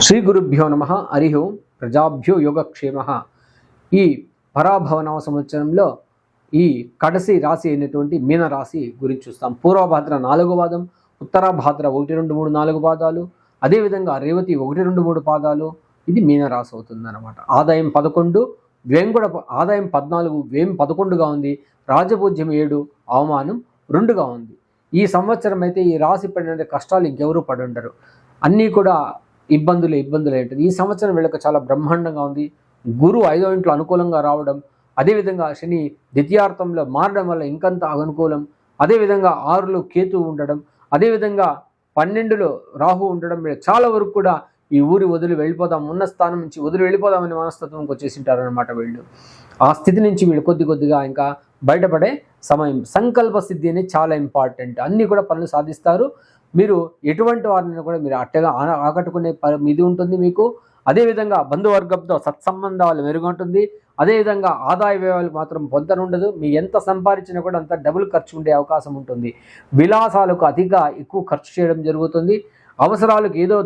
శ్రీ గురుభ్యో నమ. హరి ఓం. ప్రజాభ్యో యోగక్షేమ. ఈ పరాభవనామ సంవత్సరంలో ఈ కడసి రాశి అయినటువంటి మీనరాశి గురించి చూస్తాం. పూర్వభాద్ర 4వ పాదం, ఉత్తరాభాద్ర 1, 2, 3, 4 పాదాలు, అదేవిధంగా రేవతి 1, 2, 3 పాదాలు. ఇది మీనరాశి అవుతుందన్నమాట. ఆదాయం 11, వ్యయం కూడా ఆదాయం 14, వ్యయం 11గా ఉంది. రాజపూజ్యం 7, అవమానం 2గా ఉంది. ఈ సంవత్సరం అయితే ఈ రాశి పడిన కష్టాలు ఇంకెవరూ పడి ఉండరు. అన్నీ కూడా ఇబ్బందులే ఉంటుంది. ఈ సంవత్సరం వీళ్ళకి చాలా బ్రహ్మాండంగా ఉంది. గురు 5వ ఇంట్లో అనుకూలంగా రావడం, అదేవిధంగా శని ద్వితీయార్థంలో మారడం వల్ల ఇంకంత అనుకూలం. అదేవిధంగా 6లో కేతు ఉండడం, అదేవిధంగా 12లో రాహు ఉండడం, చాలా వరకు కూడా ఈ ఊరి వదిలి వెళ్ళిపోదాం, ఉన్న స్థానం నుంచి వదిలి వెళ్ళిపోదామనే మనస్తత్వంకి వచ్చేసింటారనమాట వీళ్ళు. ఆ స్థితి నుంచి వీళ్ళు కొద్దిగా ఇంకా బయటపడే సమయం. సంకల్ప సిద్ధి అనేది చాలా ఇంపార్టెంట్. అన్నీ కూడా పనులు సాధిస్తారు. మీరు ఎటువంటి వారిని కూడా మీరు అట్టగా ఆకట్టుకునే ఇది ఉంటుంది మీకు. అదేవిధంగా బంధువర్గంతో సత్సంబంధాలు మెరుగవుతుంది. అదేవిధంగా ఆదాయ వ్యయాలు మాత్రం పొందనుండదు. మీ ఎంత సంపాదించినా కూడా అంత డబుల్ ఖర్చు ఉండే అవకాశం ఉంటుంది. విలాసాలకు ఎక్కువ ఖర్చు చేయడం జరుగుతుంది. అవసరాలకు ఏదో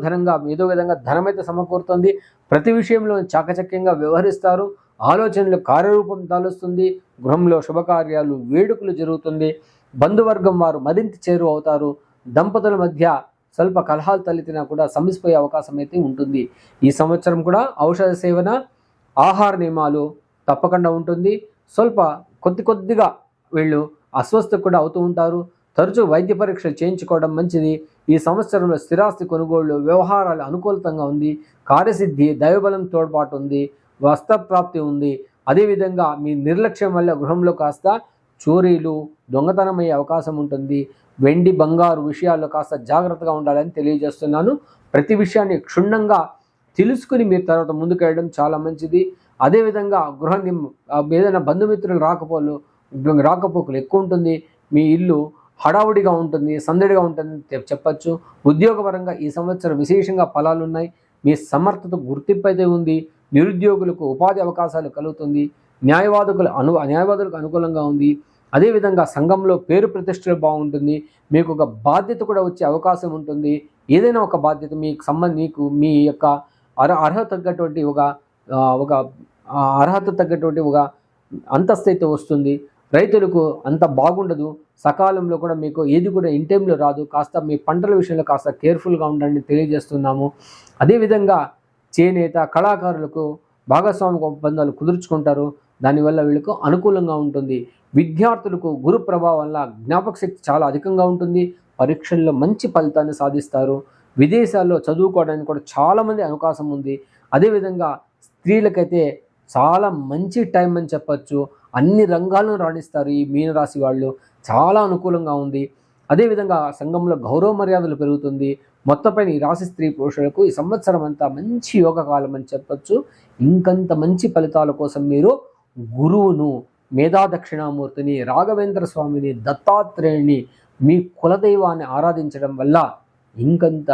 విధంగా ధనమైతే సమకూరుతుంది. ప్రతి విషయంలో చాకచక్యంగా వ్యవహరిస్తారు. ఆలోచనలు కార్యరూపం దాలుస్తుంది. గృహంలో శుభకార్యాలు, వేడుకలు జరుగుతుంది. బంధువర్గం వారు మరింత చేరువ అవుతారు. దంపతుల మధ్య స్వల్ప కలహాలు తలెత్తినా కూడా సమసిపోయే అవకాశం అయితే ఉంటుంది. ఈ సంవత్సరం కూడా ఔషధ సేవన, ఆహార నియమాలు తప్పకుండా ఉంటుంది. స్వల్ప కొద్దిగా వీళ్ళు అస్వస్థ కూడా అవుతూ ఉంటారు. తరచూ వైద్య పరీక్షలు చేయించుకోవడం మంచిది. ఈ సంవత్సరంలో స్థిరాస్తి కొనుగోళ్లు, వ్యవహారాలు అనుకూలంగా ఉంది. కార్యసిద్ధి, దైవబలం తోడ్పాటు ఉంది. వస్త్రప్రాప్తి ఉంది. అదేవిధంగా మీ నిర్లక్ష్యం వల్ల గృహంలో కాస్త చోరీలు, దొంగతనం అయ్యే అవకాశం ఉంటుంది. వెండి, బంగారు విషయాల్లో కాస్త జాగ్రత్తగా ఉండాలని తెలియజేస్తున్నాను. ప్రతి విషయాన్ని క్షుణ్ణంగా తెలుసుకుని మీరు తర్వాత ముందుకెళ్ళడం చాలా మంచిది. అదేవిధంగా ఏదైనా బంధుమిత్రులు రాకపోకలు ఎక్కువ ఉంటుంది. మీ ఇల్లు హడావుడిగా ఉంటుంది, సందడిగా ఉంటుంది చెప్పచ్చు. ఉద్యోగపరంగా ఈ సంవత్సరం విశేషంగా ఫలాలు ఉన్నాయి. మీ సమర్థత గుర్తింపు అయితే ఉంది. నిరుద్యోగులకు ఉపాధి అవకాశాలు కలుగుతుంది. న్యాయవాదులకు అనుకూలంగా ఉంది. అదేవిధంగా సంఘంలో పేరు ప్రతిష్టలు బాగుంటుంది. మీకు ఒక బాధ్యత కూడా వచ్చే అవకాశం ఉంటుంది. ఏదైనా ఒక బాధ్యత మీకు మీ యొక్క అర్హత తగ్గటువంటి ఒక అంతస్తు అయితే వస్తుంది. రైతులకు అంత బాగుండదు. సకాలంలో కూడా మీకు ఏది కూడా ఇన్ టైంలో రాదు. కాస్త మీ పంటల విషయంలో కాస్త కేర్ఫుల్గా ఉండండి తెలియజేస్తున్నాము. అదేవిధంగా చేనేత కళాకారులకు భాగస్వామిక ఒప్పందాలు కుదుర్చుకుంటారు. దానివల్ల వీళ్ళకు అనుకూలంగా ఉంటుంది. విద్యార్థులకు గురు ప్రభావం వల్ల జ్ఞాపక శక్తి చాలా అధికంగా ఉంటుంది. పరీక్షల్లో మంచి ఫలితాన్ని సాధిస్తారు. విదేశాల్లో చదువుకోవడానికి కూడా చాలామంది అవకాశం ఉంది. అదేవిధంగా స్త్రీలకైతే చాలా మంచి టైం అని చెప్పచ్చు. అన్ని రంగాలను రాణిస్తారు ఈ మీనరాశి వాళ్ళు. చాలా అనుకూలంగా ఉంది. అదేవిధంగా సంఘంలో గౌరవ మర్యాదలు పెరుగుతుంది. మొత్తంపైన ఈ రాశి స్త్రీ పురుషులకు ఈ సంవత్సరం అంతా మంచి యోగ కాలం అని చెప్పచ్చు. ఇంకంత మంచి ఫలితాల కోసం మీరు గురువును, మేధా దక్షిణామూర్తిని, రాఘవేంద్ర స్వామిని, దత్తాత్రేయుని, మీ కులదైవాన్ని ఆరాధించడం వల్ల ఇంకంత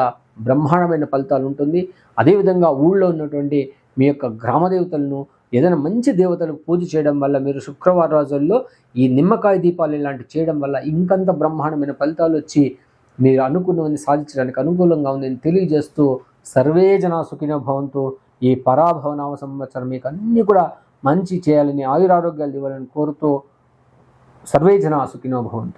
బ్రహ్మాండమైన ఫలితాలు ఉంటుంది. అదేవిధంగా ఊళ్ళో ఉన్నటువంటి మీ యొక్క గ్రామదేవతలను, ఏదైనా మంచి దేవతలకు పూజ చేయడం వల్ల, మీరు శుక్రవారం రోజుల్లో ఈ నిమ్మకాయ దీపాలు ఇలాంటివి చేయడం వల్ల ఇంకంత బ్రహ్మాండమైన ఫలితాలు వచ్చి మీరు అనుకున్నవన్నీ సాధించడానికి అనుకూలంగా ఉందని తెలియజేస్తూ, సర్వే జనా సుఖినో భవంతు. ఈ పరాభవనామ సంవత్సరం మీకు అన్నీ కూడా మంచి చేయాలని, ఆయురారోగ్యాలు ఇవ్వాలని కోరుతూ, సర్వే జనా సుఖినో భవంతు.